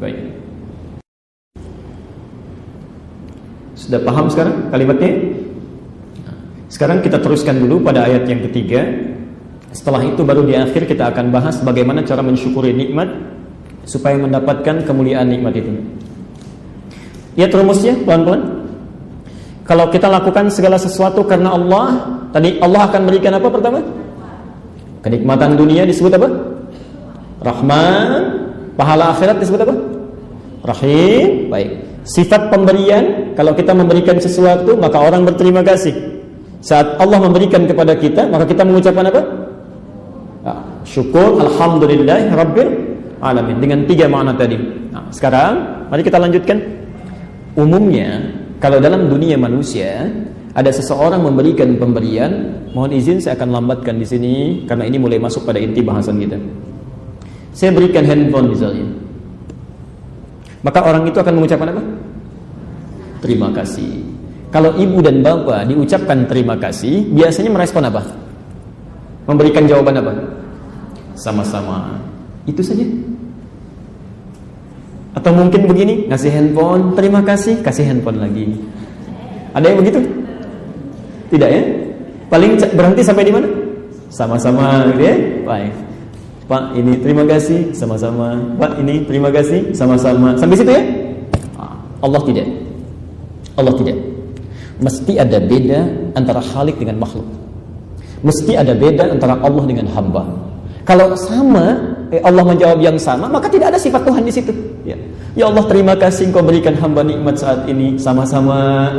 Baik. Sudah paham sekarang kalimatnya? Sekarang kita teruskan dulu pada ayat yang ketiga. Setelah itu baru di akhir kita akan bahas bagaimana cara mensyukuri nikmat supaya mendapatkan kemuliaan nikmat itu. Lihat rumusnya pelan-pelan. Kalau kita lakukan segala sesuatu karena Allah, tadi Allah akan berikan apa pertama? Kenikmatan dunia disebut apa? Rahman. Pahala akhirat disebut apa? Rahim. Baik. Sifat pemberian, kalau kita memberikan sesuatu maka orang berterima kasih. Saat Allah memberikan kepada kita, maka kita mengucapkan apa? Syukur, alhamdulillah rabbil alamin, dengan 3 makna tadi. Nah, sekarang mari kita lanjutkan. Umumnya kalau dalam dunia manusia ada seseorang memberikan pemberian, mohon izin saya akan lambatkan di sini karena ini mulai masuk pada inti bahasan kita. Saya berikan handphone misalnya, maka orang itu akan mengucapkan apa? Terima kasih. Kalau ibu dan bapak diucapkan terima kasih, biasanya merespon apa? Memberikan jawaban apa? Sama-sama. Itu saja. Atau mungkin begini, ngasih handphone, terima kasih, kasih handphone lagi. Ada yang begitu? Tidak ya? Paling berhenti sampai di mana? Sama-sama gitu ya? Baik. Pak, ini terima kasih, sama-sama. Pak, ini terima kasih, sama-sama. Sampai situ ya? Allah tidak. Allah tidak. Mesti ada beda antara Khalik dengan makhluk. Mesti ada beda antara Allah dengan hamba. Kalau sama, Allah menjawab yang sama, maka tidak ada sifat Tuhan di situ. Ya Allah, terima kasih Engkau berikan hamba nikmat saat ini, sama-sama.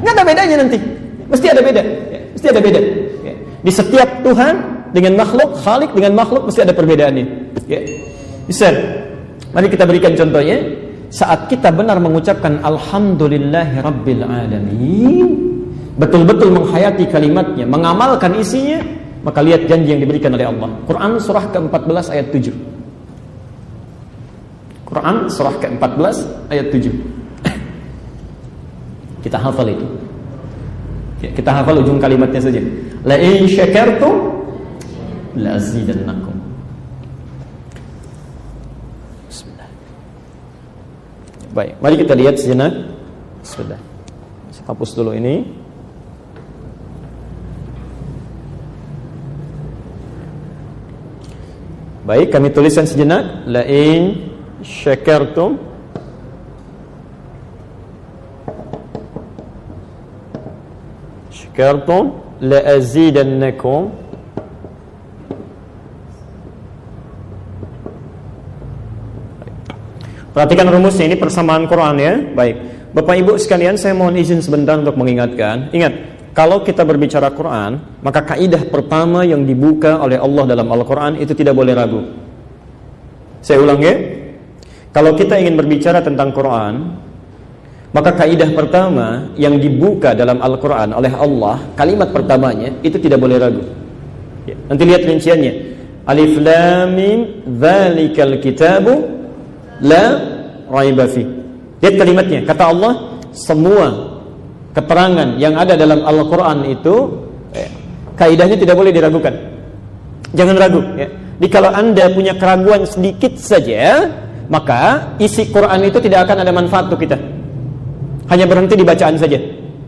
Nggak ada bedanya nanti. Mesti ada beda. Mesti ada beda. Di setiap Tuhan dengan makhluk, Khalik dengan makhluk mesti ada perbedaannya. Bisa. Mari kita berikan contohnya. Saat kita benar mengucapkan Alhamdulillahi Rabbil Alamin, betul-betul menghayati kalimatnya, mengamalkan isinya, maka lihat janji yang diberikan oleh Allah. Quran surah ke-14 ayat 7. Quran surah ke-14 ayat 7. Kita hafal itu. Kita hafal ujung kalimatnya saja. La in syakartum la azidannakum. Baik, mari kita lihat sejenak. Sudah. Saya hapus dulu ini. Baik, kami tuliskan sejenak. La in syakartum la azidannakum. Perhatikan rumusnya, ini persamaan Quran ya. Baik, Bapak Ibu sekalian, saya mohon izin sebentar untuk mengingatkan. Ingat, kalau kita berbicara Quran, maka kaidah pertama yang dibuka oleh Allah dalam Al-Quran itu tidak boleh ragu. Saya ulang ya. Kalau kita ingin berbicara tentang Quran, maka kaidah pertama yang dibuka dalam Al-Quran oleh Allah, kalimat pertamanya itu tidak boleh ragu. Nanti lihat rinciannya. Alif Lam Mim Dzalikal Kitabu La raiba fi. Lihat kalimatnya, kata Allah, semua keterangan yang ada dalam Al-Quran itu kaidahnya tidak boleh diragukan. Jangan ragu ya. Jadi kalau Anda punya keraguan sedikit saja, maka isi Quran itu tidak akan ada manfaat untuk kita. Hanya berhenti di bacaan saja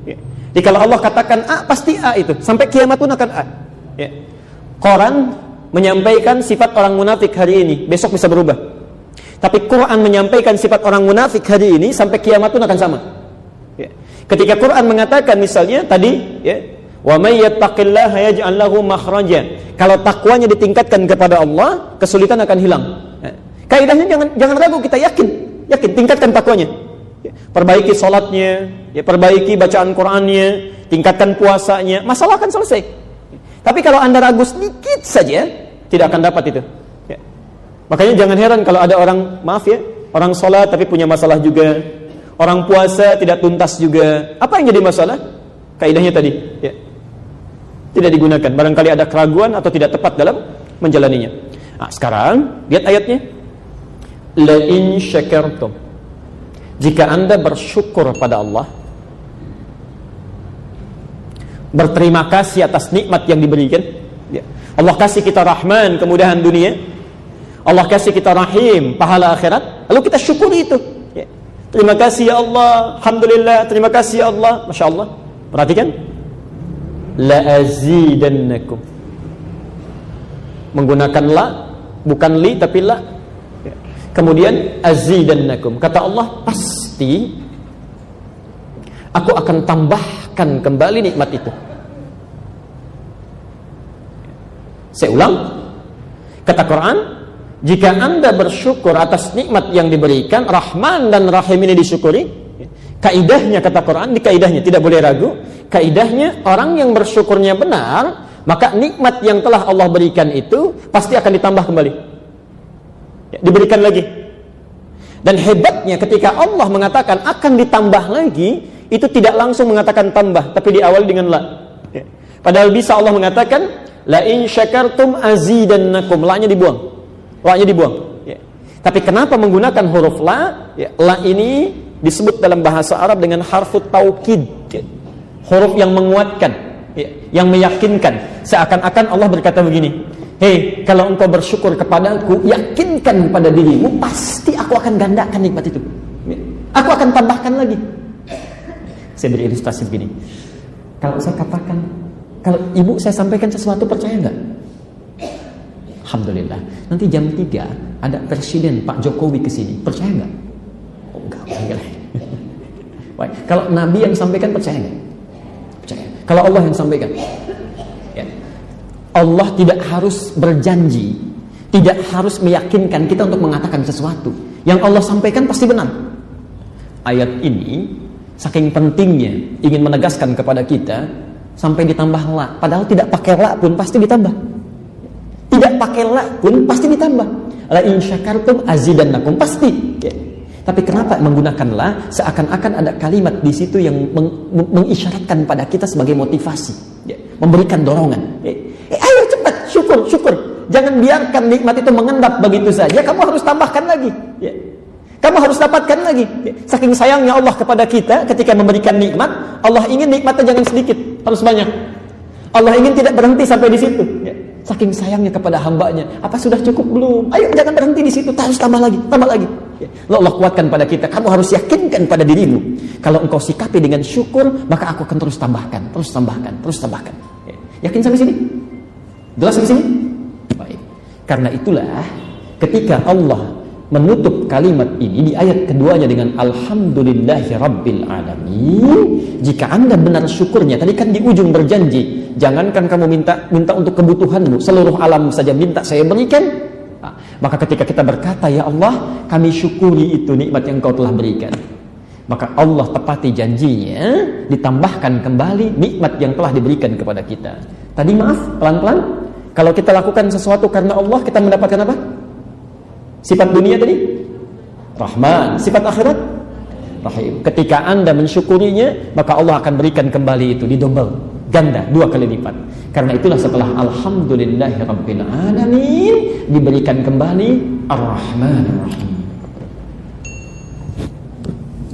ya. Jadi kalau Allah katakan A, pasti A itu, sampai kiamat pun akan A ya. Quran menyampaikan sifat orang munafik hari ini, besok bisa berubah. Tapi Quran menyampaikan sifat orang munafik hari ini sampai kiamat pun akan sama. Ya. Ketika Quran mengatakan misalnya tadi, ya, wa may yattaqillaha yaj'al lahu makhraja. Kalau takwanya ditingkatkan kepada Allah, kesulitan akan hilang. Ya. Kaidahnya jangan ragu, kita yakin tingkatkan takwanya. Ya. Perbaiki salatnya, ya, perbaiki bacaan Qurannya, tingkatkan puasanya, masalah akan selesai. Ya. Tapi kalau Anda ragu sedikit saja, tidak akan dapat itu. Makanya jangan heran kalau ada orang, maaf ya, orang sholat tapi punya masalah juga, orang puasa tidak tuntas juga. Apa yang jadi masalah? Kaidahnya tadi ya. Tidak digunakan, barangkali ada keraguan atau tidak tepat dalam menjalaninya. Nah, sekarang lihat ayatnya. La in syakartum, jika Anda bersyukur pada Allah, berterima kasih atas nikmat yang diberikan ya. Allah kasih kita Rahman, kemudahan dunia, Allah kasih kita Rahim, pahala akhirat. Lalu kita syukuri itu. Ya. Terima kasih ya Allah, alhamdulillah, terima kasih ya Allah, masya Allah. Perhatikan, la azidannakum, menggunakan la, bukan li tapi la. Ya. Kemudian azidannakum, kata Allah, pasti aku akan tambahkan kembali nikmat itu. Saya ulang, kata Quran, jika Anda bersyukur atas nikmat yang diberikan, Rahman dan Rahim ini disyukuri. Kaidahnya, kata Quran, di kaidahnya tidak boleh ragu. Kaidahnya, orang yang bersyukurnya benar, maka nikmat yang telah Allah berikan itu pasti akan ditambah kembali. Ya, diberikan lagi. Dan hebatnya ketika Allah mengatakan akan ditambah lagi, itu tidak langsung mengatakan tambah, tapi diawali dengan la. Ya. Padahal bisa Allah mengatakan, la in syakartum azidannakum, la-nya dibuang. La-nya dibuang. Ya. Tapi kenapa menggunakan huruf la? Ya, la ini disebut dalam bahasa Arab dengan harfut taukid. Ya. Huruf yang menguatkan, ya, yang meyakinkan. Seakan-akan Allah berkata begini, hei, kalau engkau bersyukur kepadaku, yakinkan pada dirimu, pasti aku akan gandakan nikmat itu. Ya. Aku akan tambahkan lagi. Saya beri ilustrasi begini. Kalau saya katakan, kalau ibu saya sampaikan sesuatu, percaya enggak? Alhamdulillah. Nanti jam 3 ada Presiden Pak Jokowi ke sini. Percaya enggak? Oh, enggak. Baik. Kalau Nabi yang sampaikan, percaya enggak? Percaya. Kalau Allah yang sampaikan. Ya. Allah tidak harus berjanji, tidak harus meyakinkan kita untuk mengatakan sesuatu. Yang Allah sampaikan pasti benar. Ayat ini saking pentingnya ingin menegaskan kepada kita sampai ditambah la. Padahal tidak pakai la pun pasti ditambah. Tidak pakai la pun pasti ditambah. La in syakartum azidannakum, pasti. Ya. Tapi kenapa menggunakan la? Seakan-akan ada kalimat di situ yang mengisyaratkan pada kita sebagai motivasi, ya. Memberikan dorongan. Ayo cepat, syukur. Jangan biarkan nikmat itu mengendap begitu saja. Kamu harus tambahkan lagi. Ya. Kamu harus dapatkan lagi. Ya. Saking sayangnya Allah kepada kita ketika memberikan nikmat, Allah ingin nikmatnya jangan sedikit, harus banyak. Allah ingin tidak berhenti sampai di situ. Ya. Saking sayangnya kepada hambanya, apa sudah cukup belum? Ayo jangan berhenti di situ, harus tambah lagi. Ya. Lalu Allah kuatkan pada kita, kamu harus yakinkan pada dirimu. Kalau engkau sikapi dengan syukur, maka aku akan terus tambahkan. Ya. Yakin sampai sini? Jelas sampai sini? Baik. Karena itulah ketika Allah menutup kalimat ini di ayat keduanya dengan Alhamdulillahi Rabbil Alamin. Jika Anda benar syukurnya, tadi kan di ujung berjanji, jangankan kamu minta untuk kebutuhanmu, seluruh alam saja minta saya berikan. Nah, maka ketika kita berkata, ya Allah, kami syukuri itu nikmat yang Engkau telah berikan, maka Allah tepati janjinya, ditambahkan kembali nikmat yang telah diberikan kepada kita. Tadi maaf, pelan-pelan, kalau kita lakukan sesuatu karena Allah, kita mendapatkan apa? Sifat dunia tadi Rahman, sifat akhirat Rahim. Ketika Anda mensyukurinya, maka Allah akan berikan kembali itu didobel, ganda, 2 kali lipat. Karena itulah setelah Alhamdulillahirabbil alamin diberikan kembali Ar-Rahman Ar-Rahim.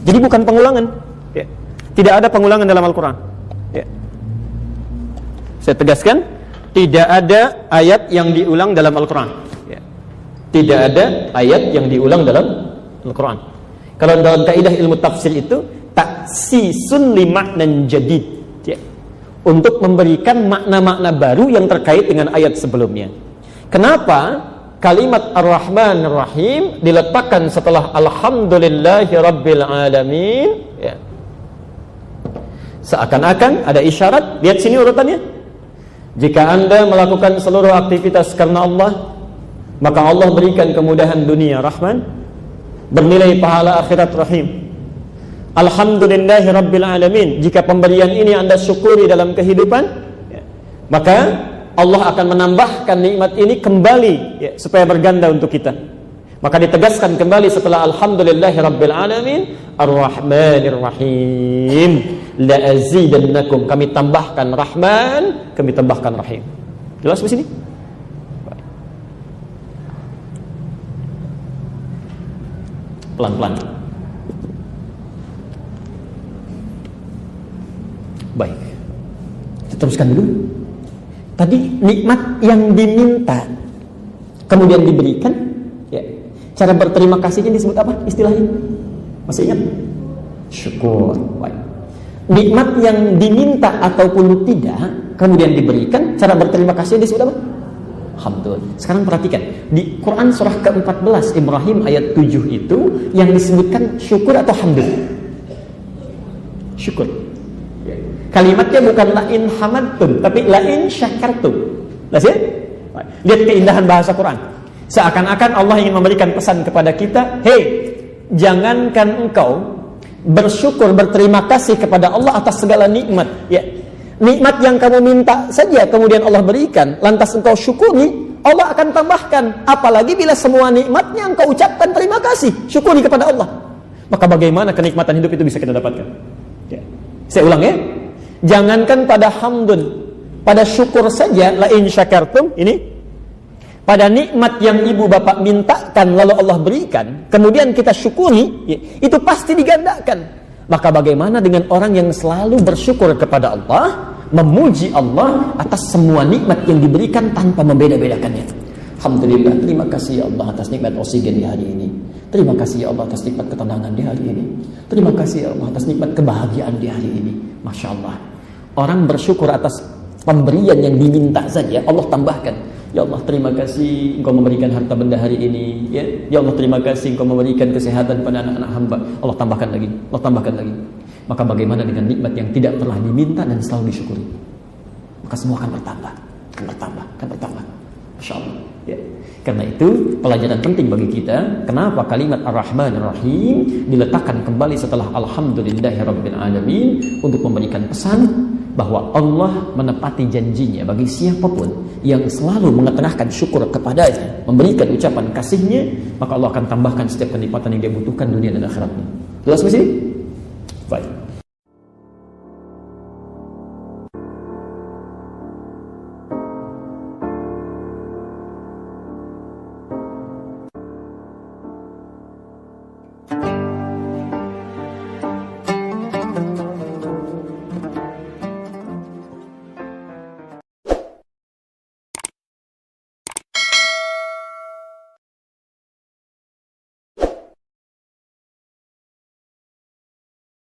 Jadi bukan pengulangan, ya. Tidak ada pengulangan dalam Al-Quran, ya. Saya tegaskan, tidak ada ayat yang diulang dalam Al-Quran. Tidak ada ayat yang diulang dalam Al-Quran. Kalau dalam kaidah ilmu tafsir itu taksisun li maknan jadid, ya. Untuk memberikan makna-makna baru yang terkait dengan ayat sebelumnya. Kenapa kalimat Ar-Rahman Ar-Rahim diletakkan setelah Alhamdulillahi Rabbil Alamin, ya. Seakan-akan ada isyarat. Lihat sini urutannya. Jika Anda melakukan seluruh aktivitas karena Allah, maka Allah berikan kemudahan dunia Rahman, bernilai pahala akhirat Rahim. Alhamdulillahi Rabbil Alamin. Jika pemberian ini Anda syukuri dalam kehidupan, ya, maka Allah akan menambahkan nikmat ini kembali, ya, supaya berganda untuk kita. Maka ditegaskan kembali setelah Alhamdulillahi Rabbil Alamin, Ar-Rahmanir Rahim, la azidannakum. Kami tambahkan Rahman, kami tambahkan Rahim. Jelas di sini? Pelan-pelan. Baik, kita teruskan dulu. Tadi nikmat yang diminta kemudian diberikan, ya. Cara berterima kasihnya disebut apa istilahnya? Masih ingat? Syukur. Baik. Nikmat yang diminta ataupun tidak kemudian diberikan, cara berterima kasih disebut apa? Hamdun. Sekarang perhatikan, di Quran surah ke-14 Ibrahim ayat 7 itu yang disebutkan syukur atau hamdun? Syukur. Kalimatnya bukan lain hamadtum, tapi lain syakartum. Lihat keindahan bahasa Quran. Seakan-akan Allah ingin memberikan pesan kepada kita, hei, jangankan engkau bersyukur, berterima kasih kepada Allah atas segala nikmat. Ya, nikmat yang kamu minta saja kemudian Allah berikan, lantas engkau syukuri, Allah akan tambahkan. Apalagi bila semua nikmatnya engkau ucapkan terima kasih, syukuri kepada Allah. Maka bagaimana kenikmatan hidup itu bisa kita dapatkan? Ya. Saya ulang ya. Jangankan pada hamdun, pada syukur saja, lain syakartum, ini pada nikmat yang ibu bapak mintakan lalu Allah berikan, kemudian kita syukuri, itu pasti digandakan. Maka bagaimana dengan orang yang selalu bersyukur kepada Allah, memuji Allah atas semua nikmat yang diberikan tanpa membeda-bedakannya. Alhamdulillah, terima kasih ya Allah atas nikmat oksigen di hari ini. Terima kasih ya Allah atas nikmat ketenangan di hari ini. Terima kasih ya Allah atas nikmat kebahagiaan di hari ini. Masya Allah. Orang bersyukur atas pemberian yang diminta saja, Allah tambahkan. Ya Allah, terima kasih Engkau memberikan harta benda hari ini. Ya Allah, terima kasih Engkau memberikan kesehatan pada anak-anak hamba. Allah tambahkan lagi, Allah tambahkan lagi. Maka bagaimana dengan nikmat yang tidak pernah diminta dan selalu disyukuri? Maka semua akan bertambah, akan bertambah, akan bertambah. Masya Allah. Ya. Karena itu pelajaran penting bagi kita. Kenapa kalimat Ar-Rahman Ar-Rahim diletakkan kembali setelah Alhamdulillahirabbil alamin, untuk memberikan pesan bahwa Allah menepati janjinya bagi siapapun yang selalu mengetengahkan syukur kepadanya, memberikan ucapan kasihnya, maka Allah akan tambahkan setiap kenikmatan yang dia butuhkan dunia dan akhiratnya. Jelas di sini?